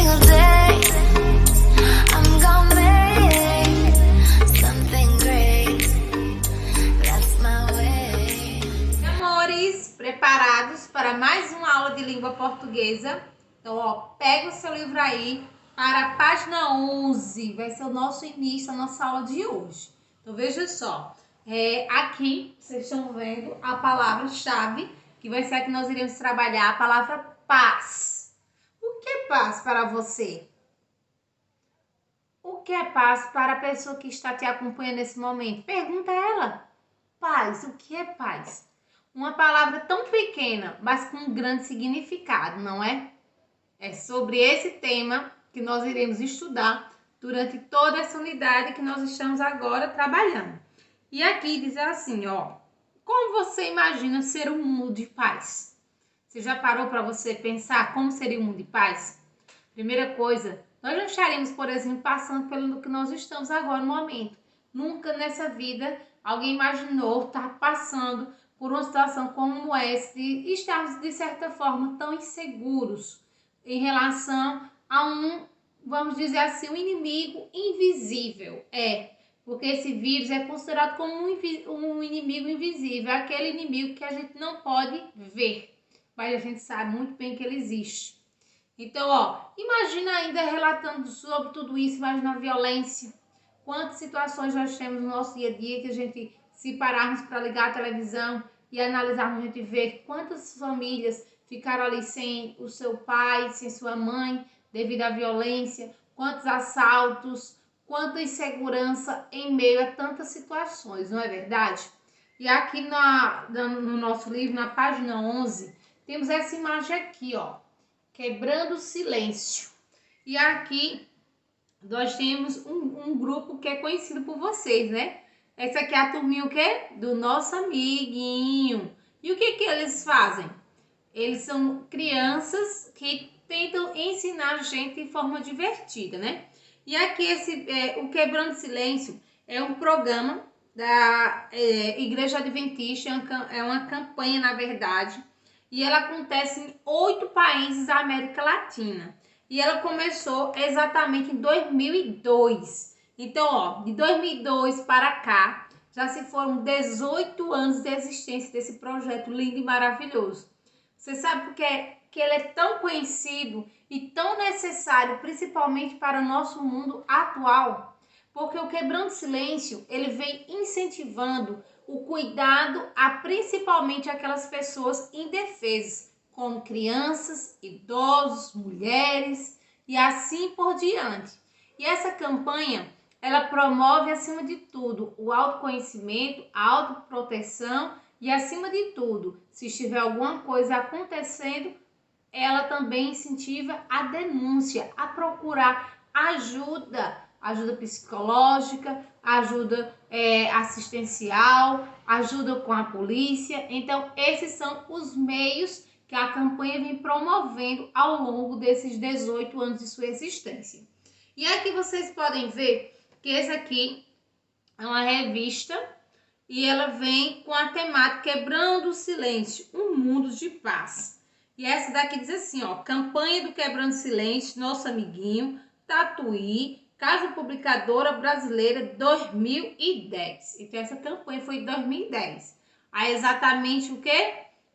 single day. I'm gonna make something great. That's my way. Amores, preparados para mais uma aula de língua portuguesa? Então, ó, pega o seu livro aí para a página 11. Vai ser o nosso início, a nossa aula de hoje. Então, veja só. Aqui, vocês estão vendo a palavra-chave, que vai ser a que nós iremos trabalhar, a palavra paz. O que é paz para você? O que é paz para a pessoa que está te acompanhando nesse momento? Pergunta a ela. Paz, o que é paz? Uma palavra tão pequena, mas com um grande significado, não é? É sobre esse tema que nós iremos estudar durante toda essa unidade que nós estamos agora trabalhando. E aqui diz assim, ó, como você imagina ser um mundo de paz? Você já parou para você pensar como seria um mundo de paz? Primeira coisa, nós não estaremos, por exemplo, passando pelo que nós estamos agora no momento. Nunca nessa vida alguém imaginou estar passando por uma situação como essa, de estarmos, de certa forma, tão inseguros em relação a vamos dizer assim, um inimigo invisível. Porque esse vírus é considerado como um inimigo invisível, aquele inimigo que a gente não pode ver, mas a gente sabe muito bem que ele existe. Então, ó, imagina ainda relatando sobre tudo isso, imagina a violência. Quantas situações nós temos no nosso dia a dia que a gente, se pararmos para ligar a televisão e analisarmos, a gente vê quantas famílias ficaram ali sem o seu pai, sem sua mãe, devido à violência, quantos assaltos, quanta insegurança em meio a tantas situações, não é verdade? E aqui no nosso livro, na página 11, temos essa imagem aqui, ó, quebrando o silêncio. E aqui nós temos um grupo que é conhecido por vocês, né? Essa aqui é a turminha o quê? Do nosso amiguinho. E o que eles fazem? Eles são crianças que tentam ensinar a gente de forma divertida, né? E aqui o Quebrando Silêncio é um programa da Igreja Adventista, é uma campanha, na verdade, e ela acontece em 8 países da América Latina. E ela começou exatamente em 2002. Então, ó, de 2002 para cá, já se foram 18 anos de existência desse projeto lindo e maravilhoso. Você sabe por que ele é tão conhecido e tão necessário, principalmente para o nosso mundo atual? Porque o Quebrando Silêncio, ele vem incentivando o cuidado a principalmente aquelas pessoas indefesas, como crianças, idosos, mulheres e assim por diante. E essa campanha, ela promove, acima de tudo, o autoconhecimento, a autoproteção e, acima de tudo, se estiver alguma coisa acontecendo, ela também incentiva a denúncia, a procurar ajuda psicológica, ajuda assistencial, ajuda com a polícia. Então, esses são os meios que a campanha vem promovendo ao longo desses 18 anos de sua existência. E aqui vocês podem ver que esse aqui é uma revista e ela vem com a temática Quebrando o Silêncio, um mundo de paz. E essa daqui diz assim, ó, campanha do Quebrando Silêncio, nosso amiguinho, Tatuí, Casa Publicadora Brasileira 2010. Então essa campanha foi em 2010. Há exatamente o quê?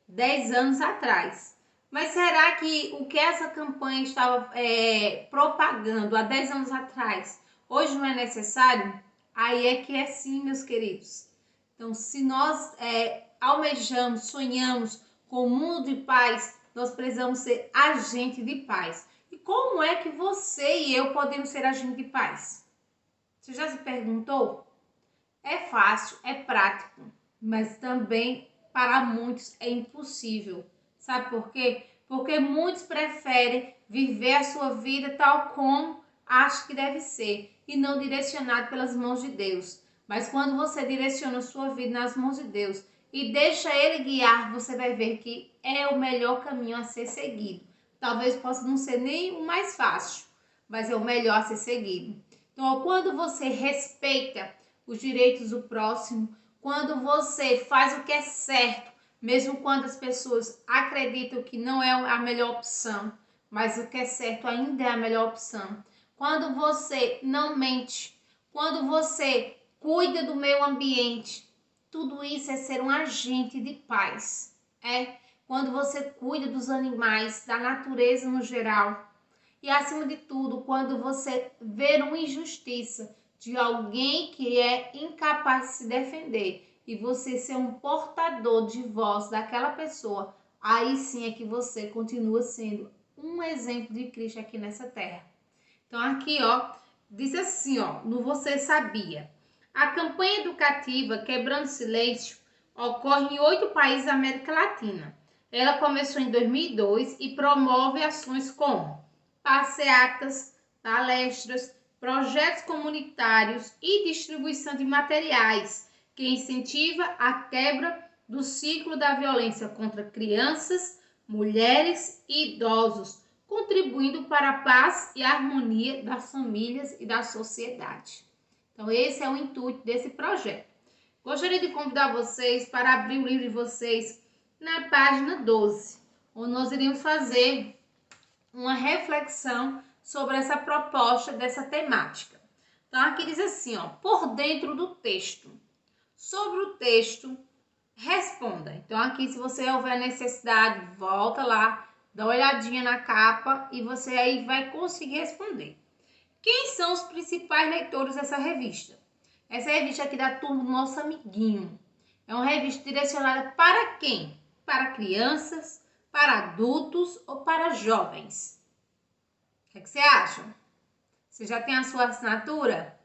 10 anos atrás. Mas será que o que essa campanha estava propagando há 10 anos atrás, hoje não é necessário? Aí é que é sim, meus queridos. Então, se nós almejamos, sonhamos com um mundo de paz, nós precisamos ser agente de paz. E como é que você e eu podemos ser agente de paz? Você já se perguntou? É fácil, é prático, mas também para muitos é impossível. Sabe por quê? Porque muitos preferem viver a sua vida tal como acham que deve ser e não direcionado pelas mãos de Deus. Mas quando você direciona a sua vida nas mãos de Deus e deixa Ele guiar, você vai ver que é o melhor caminho a ser seguido. Talvez possa não ser nem o mais fácil, mas é o melhor a ser seguido. Então, quando você respeita os direitos do próximo, quando você faz o que é certo, mesmo quando as pessoas acreditam que não é a melhor opção, mas o que é certo ainda é a melhor opção. Quando você não mente, quando você cuida do meio ambiente, tudo isso é ser um agente de paz. Quando você cuida dos animais, da natureza no geral. E acima de tudo, quando você vê uma injustiça de alguém que é incapaz de se defender e você ser um portador de voz daquela pessoa, aí sim é que você continua sendo um exemplo de Cristo aqui nessa terra. Então aqui, ó, diz assim, ó, no Você Sabia? A campanha educativa Quebrando Silêncio ocorre em 8 países da América Latina. Ela começou em 2002 e promove ações como passeatas, palestras, projetos comunitários e distribuição de materiais que incentiva a quebra do ciclo da violência contra crianças, mulheres e idosos, contribuindo para a paz e a harmonia das famílias e da sociedade. Então, esse é o intuito desse projeto. Gostaria de convidar vocês para abrir o livro de vocês na página 12, onde nós iremos fazer uma reflexão sobre essa proposta, dessa temática. Então, aqui diz assim, ó, por dentro do texto. Sobre o texto, responda. Então, aqui, se você houver necessidade, volta lá, dá uma olhadinha na capa e você aí vai conseguir responder. Quem são os principais leitores dessa revista? Essa revista aqui da turma do Nosso Amiguinho. É uma revista direcionada para quem? Para crianças, para adultos ou para jovens? O que você acha? Você já tem a sua assinatura?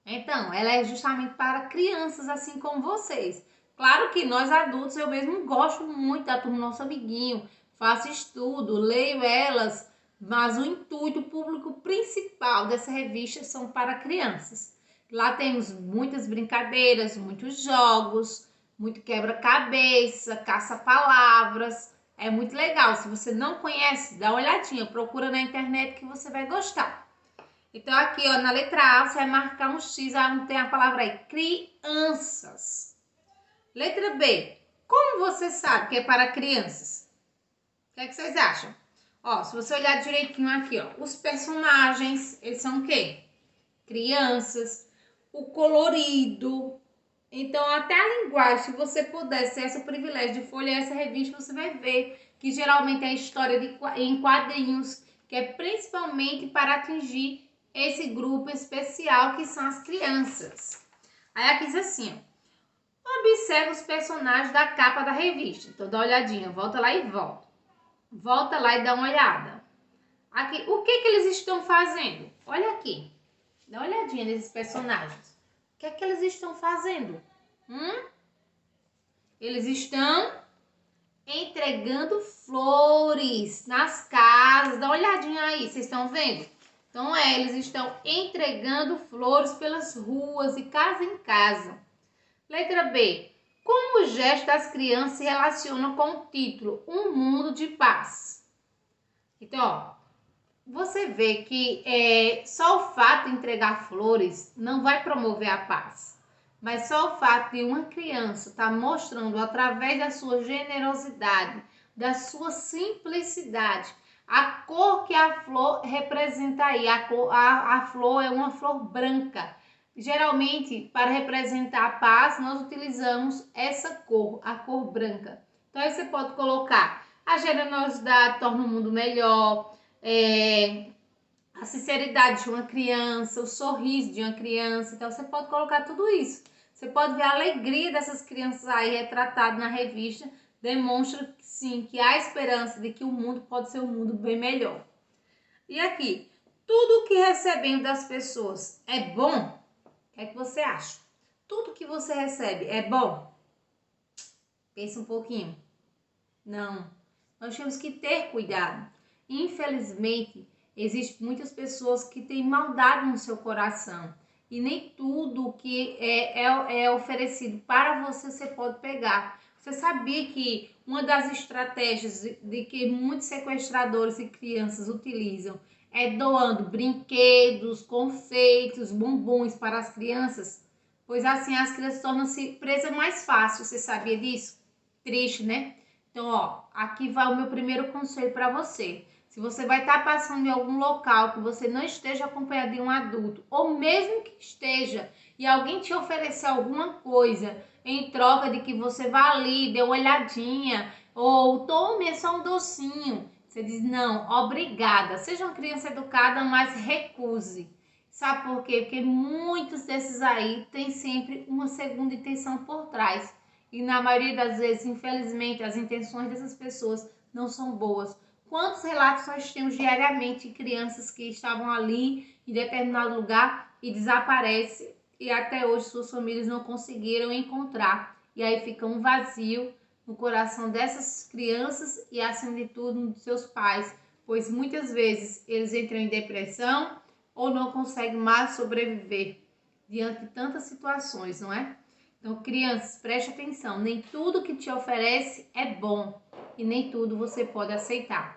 Então, ela é justamente para crianças assim como vocês. Claro que nós adultos, eu mesmo gosto muito da turma do Nosso Amiguinho, faço estudo, leio elas, mas o intuito, o público principal dessa revista são para crianças. Lá temos muitas brincadeiras, muitos jogos, muito quebra-cabeça, caça-palavras. É muito legal. Se você não conhece, dá uma olhadinha, procura na internet que você vai gostar. Então, aqui, ó, na letra A, você vai marcar um X, onde tem a palavra aí, crianças. Letra B, como você sabe que é para crianças? O que é que vocês acham? Ó, se você olhar direitinho aqui, ó, os personagens, eles são o quê? Crianças. O colorido. Então, até a linguagem, se você puder ter esse privilégio de folhear essa revista, você vai ver que geralmente é a história em quadrinhos, que é principalmente para atingir esse grupo especial que são as crianças. Aí aqui diz assim, ó, observa os personagens da capa da revista. Então dá uma olhadinha, volta lá e volta. Volta lá e dá uma olhada. Aqui, o que eles estão fazendo? Olha aqui, dá uma olhadinha nesses personagens. O que eles estão fazendo? Eles estão entregando flores nas casas. Dá uma olhadinha aí, vocês estão vendo? Então, eles estão entregando flores pelas ruas e casa em casa. Letra B. Como o gesto das crianças se relaciona com o título Um Mundo de Paz? Então, ó, você vê que só o fato de entregar flores não vai promover a paz. Mas só o fato de uma criança estar mostrando, através da sua generosidade, da sua simplicidade, a cor que a flor representa aí. A flor é uma flor branca. Geralmente, para representar a paz, nós utilizamos essa cor, a cor branca. Então, aí você pode colocar a generosidade torna o mundo melhor, a sinceridade de uma criança, o sorriso de uma criança. Então, você pode colocar tudo isso. Você pode ver a alegria dessas crianças aí retratada na revista, demonstra que sim, que há esperança de que o mundo pode ser um mundo bem melhor. E aqui, tudo que recebemos das pessoas é bom? O que é que você acha? Tudo que você recebe é bom? Pensa um pouquinho. Não. Nós temos que ter cuidado. Infelizmente, existem muitas pessoas que têm maldade no seu coração. E nem tudo que é oferecido para você, você pode pegar. Você sabia que uma das estratégias de que muitos sequestradores e crianças utilizam é doando brinquedos, confeitos, bombons para as crianças? Pois assim as crianças tornam-se presa mais fácil. Você sabia disso? Triste, né? Então, ó, aqui vai o meu primeiro conselho para você. Se você vai estar passando em algum local que você não esteja acompanhado de um adulto, ou mesmo que esteja, e alguém te oferecer alguma coisa em troca de que você vá ali, dê uma olhadinha, ou tome só um docinho, você diz, não, obrigada. Seja uma criança educada, mas recuse. Sabe por quê? Porque muitos desses aí têm sempre uma segunda intenção por trás. E na maioria das vezes, infelizmente, as intenções dessas pessoas não são boas. Quantos relatos nós temos diariamente de crianças que estavam ali em determinado lugar e desaparecem e até hoje suas famílias não conseguiram encontrar. E aí fica um vazio no coração dessas crianças e, acima de tudo, nos seus pais, pois muitas vezes eles entram em depressão ou não conseguem mais sobreviver diante de tantas situações, não é? Então, crianças, preste atenção, nem tudo que te oferece é bom e nem tudo você pode aceitar.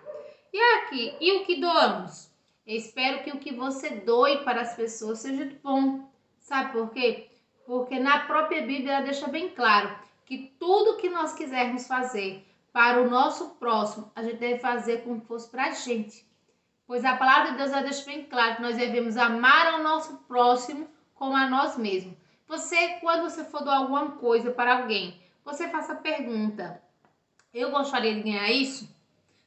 E aqui, e o que doamos? Eu espero que o que você doe para as pessoas seja de bom. Sabe por quê? Porque na própria Bíblia ela deixa bem claro que tudo que nós quisermos fazer para o nosso próximo, a gente deve fazer como se fosse para a gente. Pois a palavra de Deus ela deixa bem claro que nós devemos amar ao nosso próximo como a nós mesmos. Você, quando você for dar alguma coisa para alguém, você faça a pergunta, eu gostaria de ganhar isso?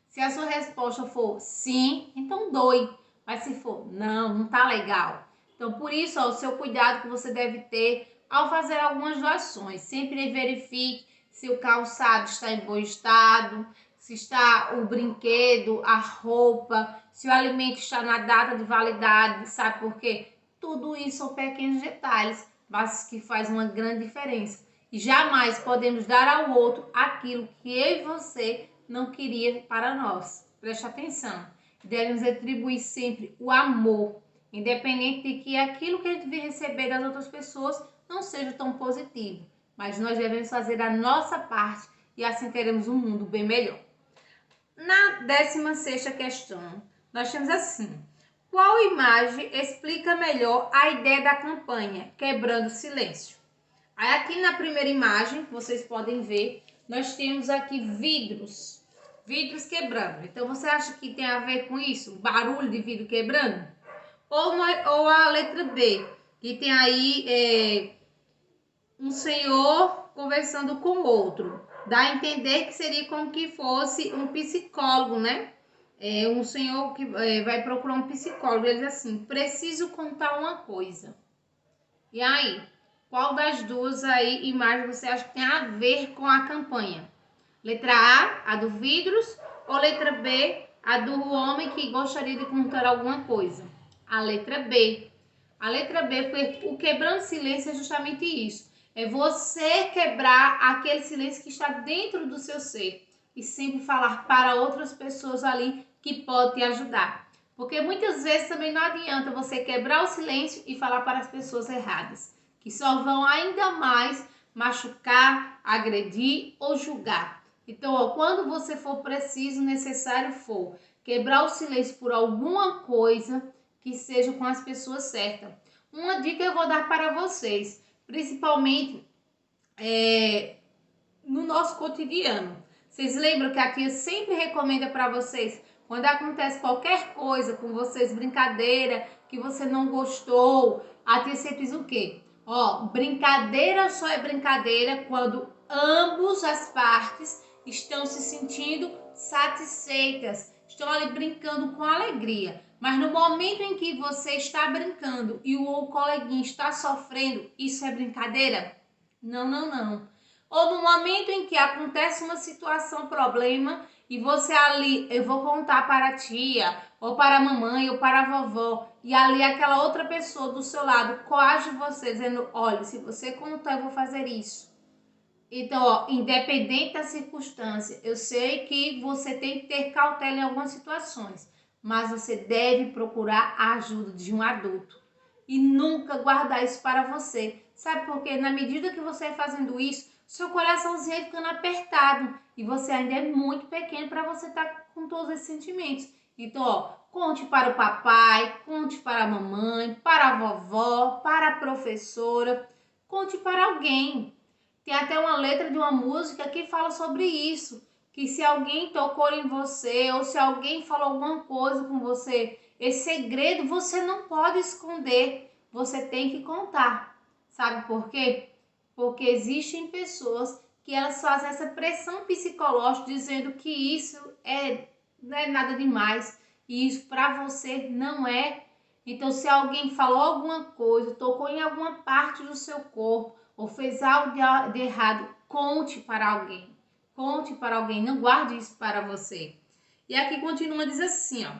Se a sua resposta for sim, então doe. Mas se for não, não tá legal. Então, por isso, ó, o seu cuidado que você deve ter ao fazer algumas doações. Sempre verifique se o calçado está em bom estado, se está o brinquedo, a roupa, se o alimento está na data de validade, sabe por quê? Tudo isso são pequenos detalhes, mas que faz uma grande diferença. E jamais podemos dar ao outro aquilo que eu e você não queria para nós. Preste atenção. Devemos atribuir sempre o amor, independente de que aquilo que a gente vem receber das outras pessoas não seja tão positivo. Mas nós devemos fazer a nossa parte e assim teremos um mundo bem melhor. Na 16ª questão, nós temos assim: qual imagem explica melhor a ideia da campanha Quebrando o Silêncio? Aí aqui na primeira imagem, vocês podem ver, nós temos aqui vidros quebrando. Então você acha que tem a ver com isso? Barulho de vidro quebrando? Ou a letra B, que tem aí um senhor conversando com outro. Dá a entender que seria como que fosse um psicólogo, né? Um senhor que vai procurar um psicólogo. Ele diz assim: preciso contar uma coisa. E aí, qual das duas aí imagens você acha que tem a ver com a campanha? Letra A do vidros, ou letra B, a do homem que gostaria de contar alguma coisa? A letra B. A letra B, porque o quebrando silêncio é justamente isso. É você quebrar aquele silêncio que está dentro do seu ser e sempre falar para outras pessoas ali que podem te ajudar. Porque muitas vezes também não adianta você quebrar o silêncio e falar para as pessoas erradas, que só vão ainda mais machucar, agredir ou julgar. Então, ó, quando você for preciso, necessário for quebrar o silêncio por alguma coisa, que seja com as pessoas certas. Uma dica eu vou dar para vocês, principalmente no nosso cotidiano. Vocês lembram que a tia sempre recomenda para vocês, quando acontece qualquer coisa com vocês, brincadeira, que você não gostou, a tia sempre diz o quê? Ó, brincadeira só é brincadeira quando ambas as partes estão se sentindo satisfeitas, estão ali brincando com alegria. Mas no momento em que você está brincando e o coleguinha está sofrendo, isso é brincadeira? Não, não, não. Ou no momento em que acontece uma situação, problema, e você ali, eu vou contar para a tia, ou para a mamãe, ou para a vovó, e ali aquela outra pessoa do seu lado coage você, dizendo, olha, se você contar, eu vou fazer isso. Então, ó, independente da circunstância, eu sei que você tem que ter cautela em algumas situações, mas você deve procurar a ajuda de um adulto e nunca guardar isso para você. Sabe por quê? Na medida que você vai fazendo isso, seu coraçãozinho vai ficando apertado e você ainda é muito pequeno para você estar com todos esses sentimentos. Então, ó, conte para o papai, conte para a mamãe, para a vovó, para a professora, conte para alguém. Tem até uma letra de uma música que fala sobre isso. que se alguém tocou em você ou se alguém falou alguma coisa com você, esse segredo você não pode esconder, você tem que contar. Sabe por quê? Porque existem pessoas que elas fazem essa pressão psicológica dizendo que isso não é nada demais e isso para você não é. Então, se alguém falou alguma coisa, tocou em alguma parte do seu corpo ou fez algo de errado, conte para alguém. Conte para alguém, não guarde isso para você. E aqui continua, diz assim, ó.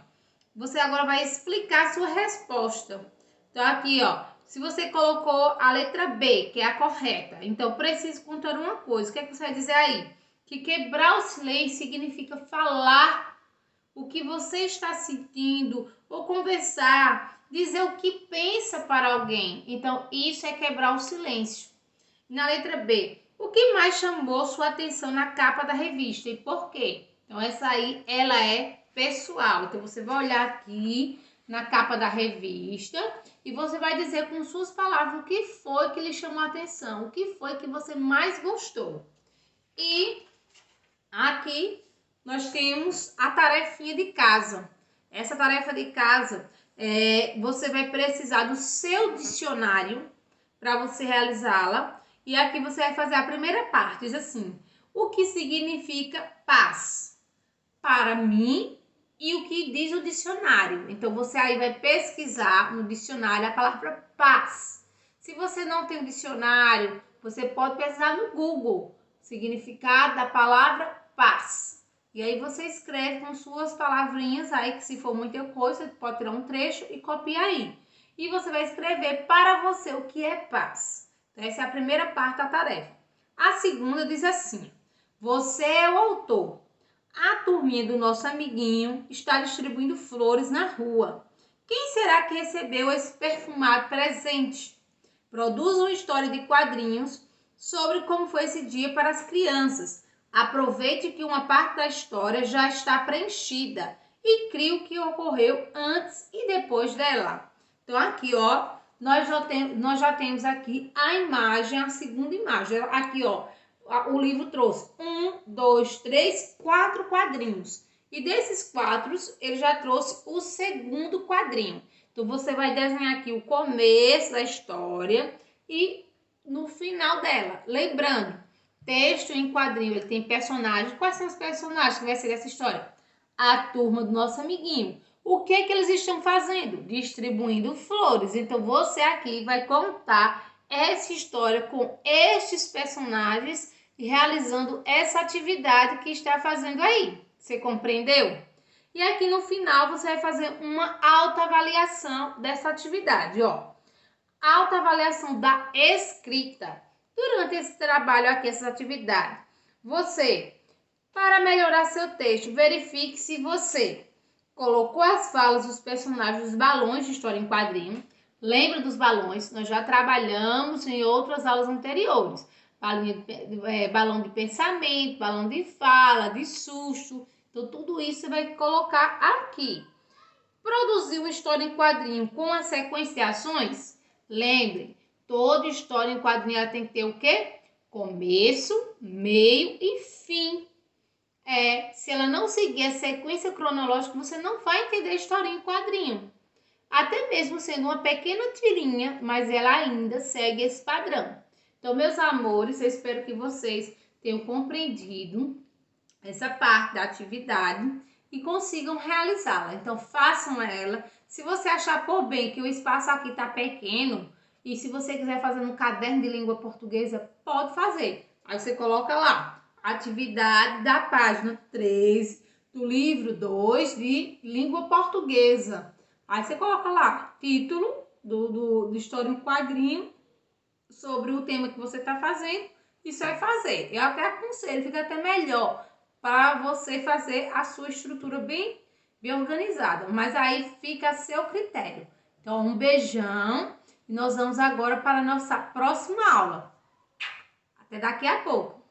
Você agora vai explicar a sua resposta. Então, aqui, ó. Se você colocou a letra B, que é a correta, então preciso contar uma coisa. O que é que você vai dizer aí? Que quebrar o silêncio significa falar o que você está sentindo, ou conversar, dizer o que pensa para alguém. Então, isso é quebrar o silêncio. Na letra B, o que mais chamou sua atenção na capa da revista e por quê? Então, essa aí, ela é pessoal. Então, você vai olhar aqui na capa da revista e você vai dizer com suas palavras o que foi que lhe chamou a atenção, o que foi que você mais gostou. E aqui nós temos a tarefinha de casa. Essa tarefa de casa, você vai precisar do seu dicionário para você realizá-la. E aqui você vai fazer a primeira parte, diz assim: o que significa paz para mim e o que diz o dicionário. Então, você aí vai pesquisar no dicionário a palavra paz. Se você não tem um dicionário, você pode pesquisar no Google, significado da palavra paz. E aí você escreve com suas palavrinhas aí, que se for muita coisa, você pode tirar um trecho e copiar aí. E você vai escrever para você o que é paz. Então, essa é a primeira parte da tarefa. A segunda diz assim: você é o autor. A turminha do nosso amiguinho está distribuindo flores na rua. Quem será que recebeu esse perfumado presente? Produza uma história de quadrinhos sobre como foi esse dia para as crianças. Aproveite que uma parte da história já está preenchida e crie o que ocorreu antes e depois dela. Então, aqui, ó, nós já temos aqui a imagem, a segunda imagem. Aqui, ó, o livro trouxe 1, 2, 3, 4 quadrinhos. E desses 4, ele já trouxe o segundo quadrinho. Então, você vai desenhar aqui o começo da história e no final dela. Lembrando, texto em quadrinho, ele tem personagens. Quais são os personagens que vai ser dessa história? A turma do nosso amiguinho. O que é que eles estão fazendo? Distribuindo flores. Então, você aqui vai contar essa história com estes personagens realizando essa atividade que está fazendo aí. Você compreendeu? E aqui no final você vai fazer uma autoavaliação dessa atividade, ó. Autoavaliação da escrita. Durante esse trabalho aqui, essa atividade, você, para melhorar seu texto, verifique se você colocou as falas dos personagens dos balões de história em quadrinho. Lembra dos balões? Nós já trabalhamos em outras aulas anteriores. Balão de pensamento, balão de fala, de susto. Então, tudo isso você vai colocar aqui. Produzir uma história em quadrinho com a sequência de ações? Lembre, toda história em quadrinho ela tem que ter o quê? Começo, meio e fim. Se ela não seguir a sequência cronológica, você não vai entender a história em quadrinho. Até mesmo sendo uma pequena tirinha, mas ela ainda segue esse padrão. Então, meus amores, eu espero que vocês tenham compreendido essa parte da atividade e consigam realizá-la. Então, façam ela. Se você achar por bem que o espaço aqui está pequeno, e se você quiser fazer no caderno de língua portuguesa, pode fazer. Aí você coloca lá, atividade da página 13 do livro 2 de língua portuguesa. Aí você coloca lá, título do história em quadrinho, sobre o tema que você está fazendo, e você vai fazer. Eu até aconselho, fica até melhor para você fazer a sua estrutura bem organizada. Mas aí fica a seu critério. Então, um beijão. E nós vamos agora para a nossa próxima aula. Até daqui a pouco.